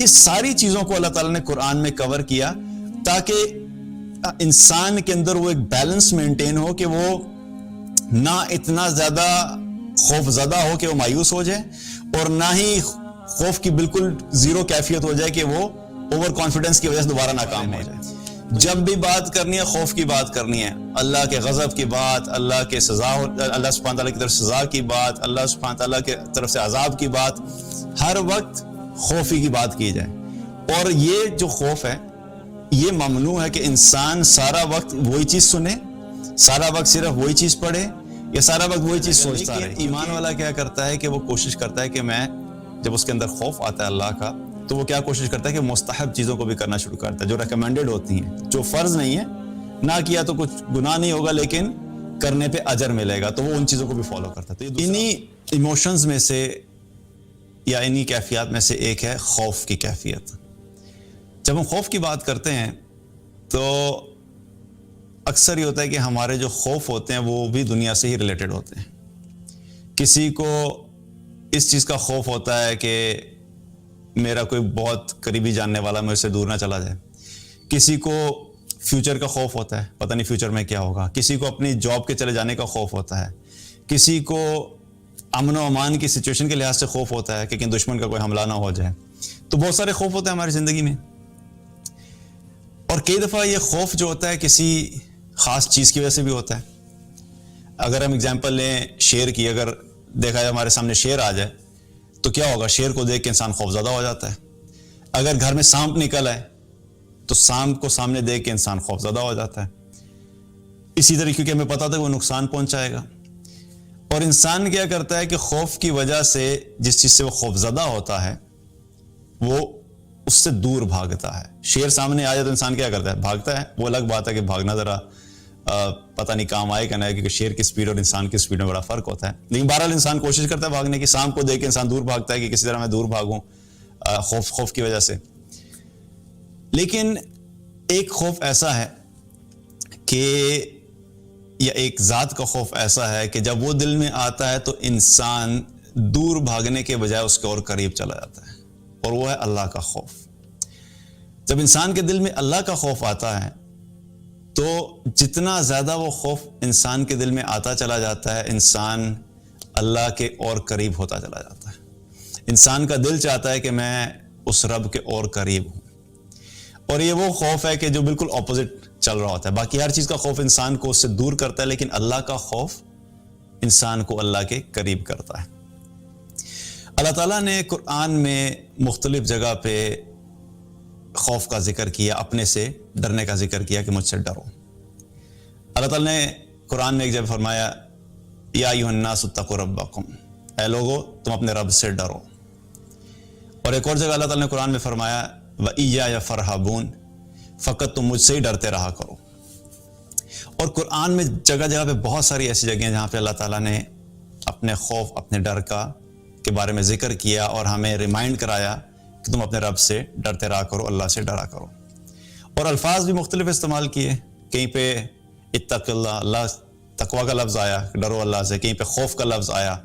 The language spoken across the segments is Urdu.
اس ساری چیزوں کو اللہ تعالیٰ نے قرآن میں کور کیا تاکہ انسان کے اندر وہ ایک بیلنس مینٹین ہو کہ وہ نہ اتنا زیادہ خوف زدہ ہو کہ وہ مایوس ہو جائے اور نہ ہی خوف کی بالکل زیرو کیفیت ہو جائے کہ وہ اوور کانفیڈنس کی وجہ سے دوبارہ ناکام ہو جائے. جب بھی بات کرنی ہے خوف کی بات کرنی ہے, اللہ کے غضب کی بات, اللہ کے سزا, اللہ سبحانہ تعالیٰ کی طرف سزا کی بات, اللہ سبحانہ تعالیٰ کی طرف سے عذاب کی بات, ہر وقت خوف ہی کی بات کی جائے. اور یہ جو خوف ہے یہ ممنوع ہے کہ انسان سارا وقت وہی چیز سنے, سارا وقت صرف وہی چیز پڑھے یا سارا وقت وہی چیز سوچتا رہے. ایمان والا کیا کرتا ہے کہ وہ کوشش کرتا ہے کہ میں, جب اس کے اندر خوف آتا ہے اللہ کا, تو وہ کیا کوشش کرتا ہے کہ مستحب چیزوں کو بھی کرنا شروع کرتا ہے جو ریکمینڈڈ ہوتی ہیں, جو فرض نہیں ہے, نہ کیا تو کچھ گناہ نہیں ہوگا لیکن کرنے پہ اجر ملے گا, تو وہ ان چیزوں کو بھی فالو کرتا ہے. تو انہی ایموشنز میں سے یا انہی کیفیات میں سے ایک ہے خوف کی کیفیت. جب ہم خوف کی بات کرتے ہیں تو اکثر یہ ہوتا ہے کہ ہمارے جو خوف ہوتے ہیں وہ بھی دنیا سے ہی ریلیٹڈ ہوتے ہیں. کسی کو اس چیز کا خوف ہوتا ہے کہ میرا کوئی بہت قریبی جاننے والا مجھ سے دور نہ چلا جائے. کسی کو فیوچر کا خوف ہوتا ہے, پتہ نہیں فیوچر میں کیا ہوگا. کسی کو اپنی جاب کے چلے جانے کا خوف ہوتا ہے. کسی کو امن و امان کی سچویشن کے لحاظ سے خوف ہوتا ہے کہ کہیں دشمن کا کوئی حملہ نہ ہو جائے. تو بہت سارے خوف ہوتے ہیں ہماری زندگی میں, اور کئی دفعہ یہ خوف جو ہوتا ہے کسی خاص چیز کی وجہ سے بھی ہوتا ہے. اگر ہم اگزامپل لیں شیر کی, اگر دیکھا جائے ہمارے سامنے شیر آ جائے تو کیا ہوگا, شیر کو دیکھ کے انسان خوفزدہ ہو جاتا ہے. اگر گھر میں سانپ نکل آئے تو سانپ کو سامنے دیکھ کے انسان خوفزدہ ہو جاتا ہے. اسی طرح کیونکہ ہمیں پتہ تھا کہ وہ نقصان پہنچائے گا. اور انسان کیا کرتا ہے کہ خوف کی وجہ سے جس چیز سے وہ خوفزدہ ہوتا ہے وہ اس سے دور بھاگتا ہے. شیر سامنے آ جائے تو انسان کیا کرتا ہے, بھاگتا ہے. وہ الگ بات ہے کہ بھاگنا ذرا پتہ نہیں کام آئے کہ نہ, کیونکہ شیر کی سپیڈ اور انسان کی سپیڈ میں بڑا فرق ہوتا ہے. لیکن بہرحال انسان کوشش کرتا ہے بھاگنے کی. سانپ کو دیکھ کے انسان دور بھاگتا ہے کہ کسی طرح میں دور بھاگوں خوف کی وجہ سے. لیکن ایک خوف ایسا ہے کہ, یا ایک ذات کا خوف ایسا ہے کہ جب وہ دل میں آتا ہے تو انسان دور بھاگنے کے بجائے اس کے اور قریب چلا جاتا ہے, اور وہ ہے اللہ کا خوف. جب انسان کے دل میں اللہ کا خوف آتا ہے تو جتنا زیادہ وہ خوف انسان کے دل میں آتا چلا جاتا ہے, انسان اللہ کے اور قریب ہوتا چلا جاتا ہے. انسان کا دل چاہتا ہے کہ میں اس رب کے اور قریب ہوں. اور یہ وہ خوف ہے کہ جو بالکل اپوزٹ چل رہا ہوتا ہے. باقی ہر چیز کا خوف انسان کو اس سے دور کرتا ہے, لیکن اللہ کا خوف انسان کو اللہ کے قریب کرتا ہے. اللہ تعالیٰ نے قرآن میں مختلف جگہ پہ خوف کا ذکر کیا, اپنے سے ڈرنے کا ذکر کیا کہ مجھ سے ڈرو. اللہ تعالیٰ نے قرآن میں ایک جگہ فرمایا یا ایھا الناس اتقوا ربکم, اے لوگو تم اپنے رب سے ڈرو. اور ایک اور جگہ اللہ تعالیٰ نے قرآن میں فرمایا وَإِيَّايَ فَارْهَبُونَ, فقط تم مجھ سے ہی ڈرتے رہا کرو. اور قرآن میں جگہ جگہ پہ بہت ساری ایسی جگہیں جہاں پہ اللہ تعالیٰ نے اپنے خوف, اپنے ڈر کے بارے میں ذکر کیا اور ہمیں ریمائنڈ کرایا کہ تم اپنے رب سے ڈرتے رہا کرو, اللہ سے ڈرا کرو. اور الفاظ بھی مختلف استعمال کیے. کہیں پہ اتق اللہ, اللہ تقوی کا لفظ آیا, ڈرو اللہ سے. کہیں پہ خوف کا لفظ آیا.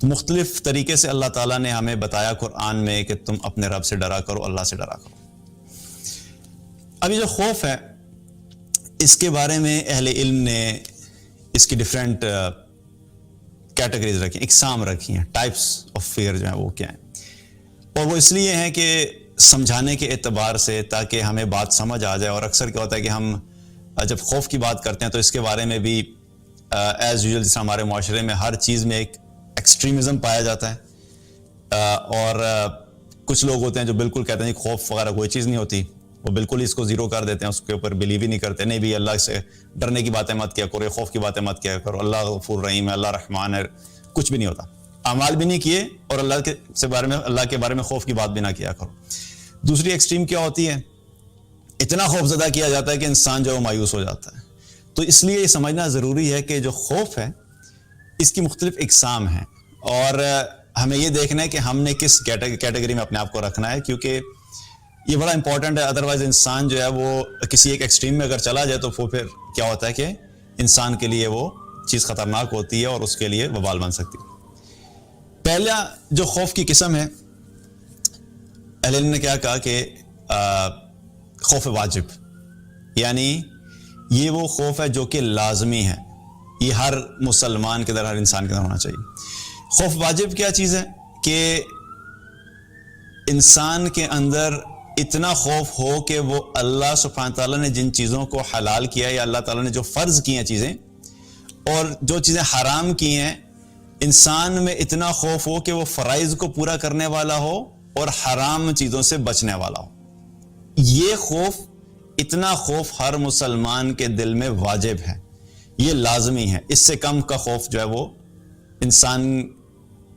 مختلف طریقے سے اللہ تعالیٰ نے ہمیں بتایا قرآن میں کہ تم اپنے رب سے ڈرا کرو, اللہ سے ڈرا کرو. ابھی جو خوف ہے اس کے بارے میں اہل علم نے اس کی ڈیفرنٹ کیٹیگریز رکھی, اقسام رکھی ہیں, ٹائپس آف فیئر جو ہیں وہ کیا ہیں. اور وہ اس لیے ہیں کہ سمجھانے کے اعتبار سے تاکہ ہمیں بات سمجھ آ جائے. اور اکثر کیا ہوتا ہے کہ ہم جب خوف کی بات کرتے ہیں تو اس کے بارے میں بھی ایز یوزول جیسے ہمارے معاشرے میں ہر چیز میں ایک ایکسٹریمزم پایا جاتا ہے. اور کچھ لوگ ہوتے ہیں جو بالکل کہتے ہیں کہ خوف وغیرہ کوئی چیز نہیں ہوتی, وہ بالکل اس کو زیرو کر دیتے ہیں, اس کے اوپر بلیو ہی نہیں کرتے. نہیں بھی اللہ سے ڈرنے کی باتیں مت کیا کرو, خوف کی باتیں مت کیا کرو, اللہ غفور رحیم ہے, اللہ رحمان ہے, کچھ بھی نہیں ہوتا. اعمال بھی نہیں کیے اور اللہ کے بارے میں خوف کی بات بھی نہ کیا کرو. دوسری ایکسٹریم کیا ہوتی ہے, اتنا خوف زدہ کیا جاتا ہے کہ انسان جو مایوس ہو جاتا ہے. تو اس لیے یہ سمجھنا ضروری ہے کہ جو خوف ہے اس کی مختلف اقسام ہیں, اور ہمیں یہ دیکھنا ہے کہ ہم نے کس کیٹیگری میں اپنے آپ کو رکھنا ہے, کیونکہ یہ بڑا امپورٹنٹ ہے. ادروائز انسان جو ہے وہ کسی ایک ایکسٹریم میں اگر چلا جائے تو وہ پھر کیا ہوتا ہے کہ انسان کے لیے وہ چیز خطرناک ہوتی ہے اور اس کے لیے وبال بن سکتی ہے. پہلا جو خوف کی قسم ہے اہل علم نے کیا کہا کہ خوف واجب، یعنی یہ وہ خوف ہے جو کہ لازمی ہے، یہ ہر مسلمان کے اندر، ہر انسان کے اندر ہونا چاہیے۔ خوف واجب کیا چیز ہے کہ انسان کے اندر اتنا خوف ہو کہ وہ اللہ سبحانہ تعالیٰ نے جن چیزوں کو حلال کیا ہے، یا اللہ تعالیٰ نے جو فرض کی ہیں چیزیں، اور جو چیزیں حرام کی ہیں، انسان میں اتنا خوف ہو کہ وہ فرائض کو پورا کرنے والا ہو اور حرام چیزوں سے بچنے والا ہو۔ یہ خوف، اتنا خوف ہر مسلمان کے دل میں واجب ہے، یہ لازمی ہے۔ اس سے کم کا خوف جو ہے وہ انسان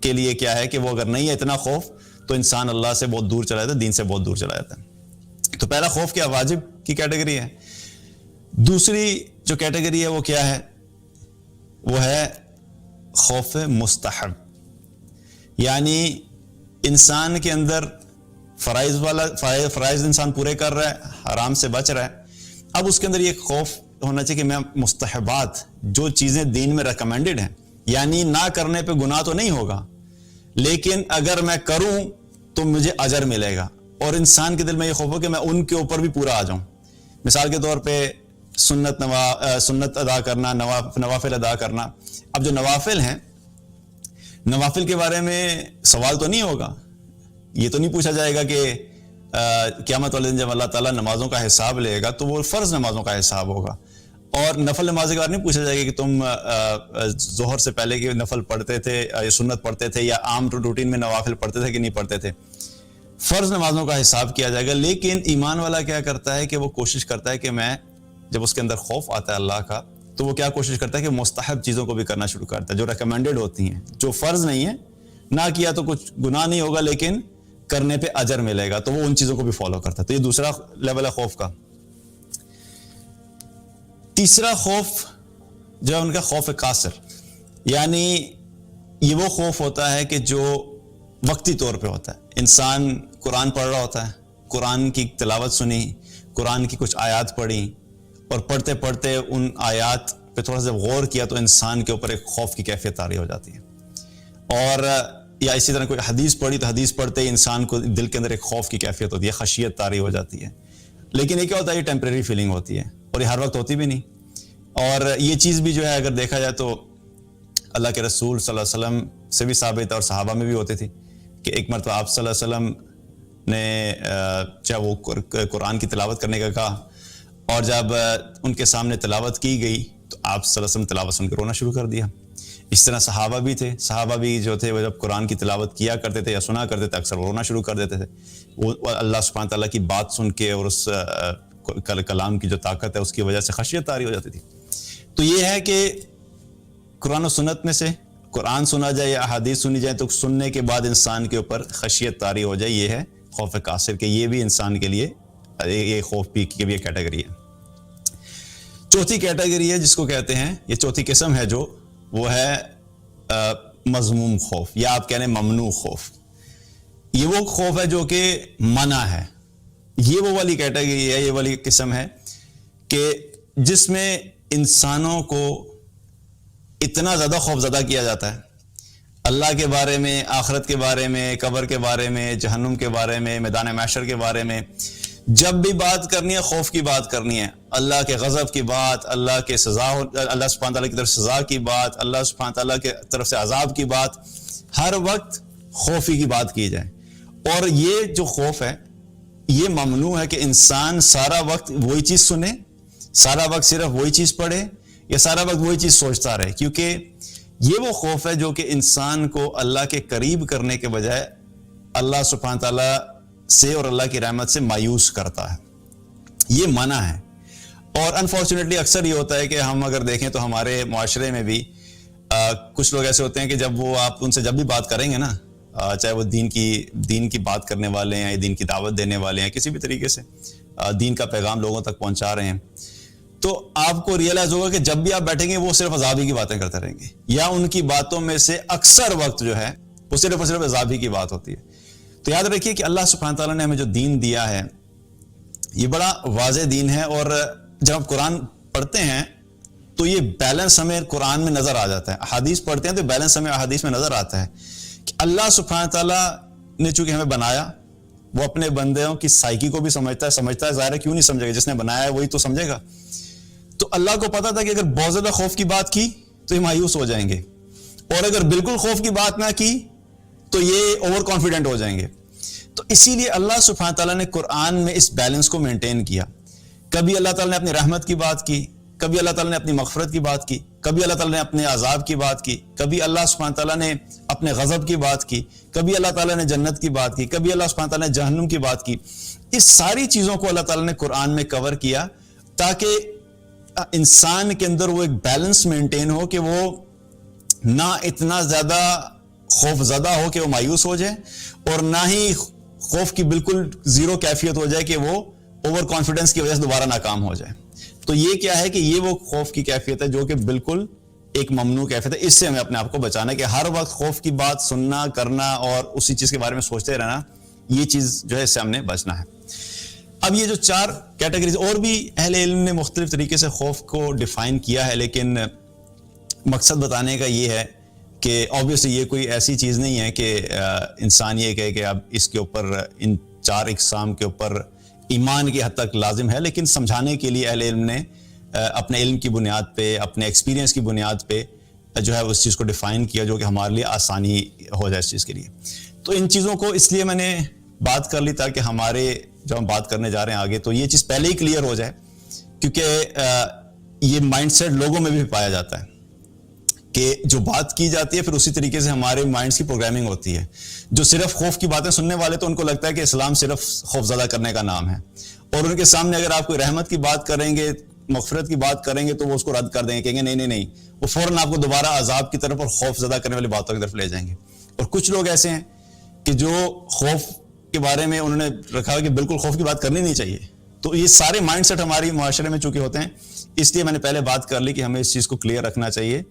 کے لیے کیا ہے کہ وہ اگر نہیں ہے اتنا خوف تو انسان اللہ سے بہت دور چلا جاتا ہے، دین سے بہت دور چلا جاتا ہے۔ تو پہلا خوف کیا؟ واجب کی کیٹیگری ہے۔ دوسری جو کیٹیگری ہے وہ کیا ہے؟ وہ ہے خوف مستحب، یعنی انسان کے اندر فرائض انسان پورے کر رہا ہے، حرام سے بچ رہا ہے، اب اس کے اندر یہ خوف ہونا چاہیے کہ میں مستحبات، جو چیزیں دین میں ریکمینڈڈ ہیں، یعنی نہ کرنے پہ گناہ تو نہیں ہوگا لیکن اگر میں کروں تو مجھے اجر ملے گا، اور انسان کے دل میں یہ خوف ہو کہ میں ان کے اوپر بھی پورا آ جاؤں۔ مثال کے طور پہ سنت ادا کرنا، نوافل ادا کرنا۔ اب جو نوافل ہیں، نوافل کے بارے میں سوال تو نہیں ہوگا، یہ تو نہیں پوچھا جائے گا کہ قیامت والے دن جب اللہ تعالیٰ نمازوں کا حساب لے گا تو وہ فرض نمازوں کا حساب ہوگا، اور نفل نماز کے بارے نہیں پوچھا جائے گا کہ تم ظہر سے پہلے کے نفل پڑھتے تھے یا سنت پڑھتے تھے یا عام روٹین میں نوافل پڑھتے تھے کہ نہیں پڑھتے تھے۔ فرض نمازوں کا حساب کیا جائے گا، لیکن ایمان والا کیا کرتا ہے کہ وہ کوشش کرتا ہے کہ میں، جب اس کے اندر خوف آتا ہے اللہ کا، تو وہ کیا کوشش کرتا ہے کہ مستحب چیزوں کو بھی کرنا شروع کرتا ہے، جو ریکمینڈڈ ہوتی ہیں، جو فرض نہیں ہے، نہ کیا تو کچھ گناہ نہیں ہوگا لیکن کرنے پہ اجر ملے گا، تو وہ ان چیزوں کو بھی فالو کرتا ہے۔ تو یہ دوسرا لیول ہے خوف کا۔ تیسرا خوف جو ہے ان کا خوف قاصر، یعنی یہ وہ خوف ہوتا ہے کہ جو وقتی طور پہ ہوتا ہے۔ انسان قرآن پڑھ رہا ہوتا ہے، قرآن کی تلاوت سنی، قرآن کی کچھ آیات پڑھی، اور پڑھتے پڑھتے ان آیات پہ تھوڑا سا غور کیا تو انسان کے اوپر ایک خوف کی کیفیت طاری ہو جاتی ہے، اور یا اسی طرح کوئی حدیث پڑھی تو حدیث پڑھتے ہی انسان کو دل کے اندر ایک خوف کی کیفیت ہوتی ہے، خشیت طاری ہو جاتی ہے۔ لیکن یہ کیا ہوتا ہے؟ یہ ٹیمپریری فیلنگ ہوتی ہے، اور یہ ہر وقت ہوتی بھی نہیں۔ اور یہ چیز بھی جو ہے اگر دیکھا جائے تو اللہ کے رسول صلی اللہ علیہ وسلم سے بھی ثابت ہے، اور صحابہ میں بھی ہوتی تھی کہ ایک مرتبہ آپ صلی اللہ علیہ وسلم نے چاہے وہ قرآن کی تلاوت کرنے کا کہا، اور جب ان کے سامنے تلاوت کی گئی تو آپ صلی اللہ علیہ وسلم تلاوت سن کے رونا شروع کر دیا۔ اس طرح صحابہ بھی تھے، صحابہ بھی جو تھے وہ جب قرآن کی تلاوت کیا کرتے تھے یا سنا کرتے تھے اکثر رونا شروع کر دیتے تھے، وہ اللہ سبحانہ تعالیٰ کی بات سن کے اور اس کلام کی جو طاقت ہے اس کی وجہ سے خشیت طاری ہو جاتی تھی۔ تو یہ ہے کہ قرآن و سنت میں سے قرآن سنا جائے یا احادیث سنی جائے تو سننے کے بعد انسان کے اوپر خشیت طاری ہو جائے، یہ ہے خوف قاصر، کہ یہ بھی انسان کے لیے یہ خوف کی بھی ایک کیٹیگری ہے۔ چوتھی کیٹیگری ہے جس کو کہتے ہیں، یہ چوتھی قسم ہے جو وہ ہے مذموم خوف، یا آپ کہہ رہے ہیں ممنوع خوف۔ یہ وہ خوف ہے جو کہ منع ہے، یہ وہ والی کیٹیگری ہے، یہ والی قسم ہے کہ جس میں انسانوں کو اتنا زیادہ خوف زدہ کیا جاتا ہے اللہ کے بارے میں، آخرت کے بارے میں، قبر کے بارے میں، جہنم کے بارے میں، میدان محشر کے بارے میں، جب بھی بات کرنی ہے خوف کی بات کرنی ہے، اللہ کے غضب کی بات، اللہ کے سزا، اللہ سبحانہ تعالیٰ کی طرف سزا کی بات، اللہ سبحانہ تعالیٰ کی طرف سے عذاب کی بات، ہر وقت خوفی کی بات کی جائے۔ اور یہ جو خوف ہے یہ ممنوع ہے کہ انسان سارا وقت وہی چیز سنے، سارا وقت صرف وہی چیز پڑھے، یا سارا وقت وہی چیز سوچتا رہے، کیونکہ یہ وہ خوف ہے جو کہ انسان کو اللہ کے قریب کرنے کے بجائے اللہ سبحانہ تعالیٰ سے اور اللہ کی رحمت سے مایوس کرتا ہے، یہ منع ہے۔ اور انفارچونیٹلی اکثر یہ ہوتا ہے کہ ہم اگر دیکھیں تو ہمارے معاشرے میں بھی کچھ لوگ ایسے ہوتے ہیں کہ جب وہ آپ ان سے جب بھی بات کریں گے نا، چاہے وہ دین کی بات کرنے والے ہیں یا دین کی دعوت دینے والے ہیں، کسی بھی طریقے سے دین کا پیغام لوگوں تک پہنچا رہے ہیں، تو آپ کو ریئلائز ہوگا کہ جب بھی آپ بیٹھیں گے وہ صرف عذاب ہی کی باتیں کرتے رہیں گے، یا ان کی باتوں میں سے اکثر وقت جو ہے وہ صرف اور صرف عذاب ہی کی بات ہوتی ہے۔ تو یاد رکھیے کہ اللہ سبحانہ تعالیٰ نے ہمیں جو دین دیا ہے یہ بڑا واضح دین ہے، اور جب آپ قرآن پڑھتے ہیں تو یہ بیلنس ہمیں قرآن میں نظر آ جاتا ہے، احادیث پڑھتے ہیں تو بیلنس ہمیں احادیث میں نظر آتا ہے کہ اللہ سبحانہ تعالیٰ نے چونکہ ہمیں بنایا وہ اپنے بندوں کی سائیکی کو بھی سمجھتا ہے ظاہر ہے، کیوں نہیں سمجھے گا، جس نے بنایا ہے وہی تو سمجھے گا. تو اللہ کو پتا تھا کہ اگر بہت زیادہ خوف کی بات کی تو یہ مایوس ہو جائیں گے، اور اگر بالکل خوف کی بات نہ کی تو یہ اوور کانفیڈنٹ ہو جائیں گے. تو اسی لیے اللہ سبحانہ تعالیٰ نے قرآن میں اس بیلنس کو مینٹین کیا. کبھی اللہ تعالیٰ نے اپنی رحمت کی بات کی، کبھی اللہ تعالیٰ نے اپنی مغفرت کی بات کی، کبھی اللہ تعالیٰ نے اپنے عذاب کی بات کی، کبھی اللہ سبحانہ تعالیٰ نے اپنے غضب کی بات کی، کبھی اللہ تعالیٰ نے جنت کی بات کی، کبھی اللہ سبحانہ تعالیٰ نے جہنم کی بات کی. اس ساری چیزوں کو اللہ تعالیٰ نے قرآن میں کور کیا تاکہ انسان کے اندر وہ ایک بیلنس مینٹین ہو کہ وہ نہ اتنا زیادہ خوف زدہ ہو کہ وہ مایوس ہو جائے، اور نہ ہی خوف کی بالکل زیرو کیفیت ہو جائے کہ وہ اوور کانفیڈنس کی وجہ سے دوبارہ ناکام ہو جائے. تو یہ کیا ہے کہ یہ وہ خوف کی کیفیت ہے جو کہ بالکل ایک ممنوع کیفیت ہے. اس سے ہمیں اپنے آپ کو بچانا ہے کہ ہر وقت خوف کی بات سننا، کرنا اور اسی چیز کے بارے میں سوچتے رہنا، یہ چیز جو ہے اس سے ہم نے بچنا ہے. اب یہ جو 4 کیٹیگریز، اور بھی اہل علم نے مختلف طریقے سے خوف کو ڈیفائن کیا ہے، لیکن مقصد بتانے کا یہ ہے کہ obviously یہ کوئی ایسی چیز نہیں ہے کہ انسان یہ کہے کہ اب اس کے اوپر ان 4 اقسام کے اوپر ایمان کی حد تک لازم ہے، لیکن سمجھانے کے لیے اہل علم نے اپنے علم کی بنیاد پہ، اپنے ایکسپیرینس کی بنیاد پہ جو ہے اس چیز کو ڈیفائن کیا جو کہ ہمارے لیے آسانی ہو جائے اس چیز کے لیے. تو ان چیزوں کو اس لیے میں نے بات کر لی تاکہ ہمارے جب ہم بات کرنے جا رہے ہیں آگے تو یہ چیز پہلے ہی کلیئر ہو جائے، کیونکہ یہ مائنڈ سیٹ لوگوں میں بھی پایا جاتا ہے کہ جو بات کی جاتی ہے پھر اسی طریقے سے ہمارے مائنڈز کی پروگرامنگ ہوتی ہے. جو صرف خوف کی باتیں سننے والے تو ان کو لگتا ہے کہ اسلام صرف خوف زدہ کرنے کا نام ہے، اور ان کے سامنے اگر آپ کوئی رحمت کی بات کریں گے، مغفرت کی بات کریں گے تو وہ اس کو رد کر دیں گے، کہیں گے نہیں، وہ فوراً آپ کو دوبارہ عذاب کی طرف اور خوف زدہ کرنے والی باتوں کی طرف لے جائیں گے. اور کچھ لوگ ایسے ہیں کہ جو خوف کے بارے میں انہوں نے رکھا کہ بالکل خوف کی بات کرنی نہیں چاہیے. تو یہ سارے مائنڈ سیٹ ہماری معاشرے میں چونکہ ہوتے ہیں، اس لیے میں نے پہلے بات کر لی کہ ہمیں اس چیز کو کلیئر رکھنا چاہیے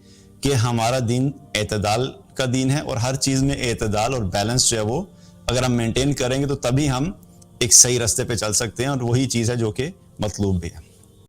کہ ہمارا دین اعتدال کا دین ہے، اور ہر چیز میں اعتدال اور بیلنس جو ہے وہ اگر ہم مینٹین کریں گے تو تبھی ہم ایک صحیح راستے پہ چل سکتے ہیں، اور وہی چیز ہے جو کہ مطلوب بھی ہے.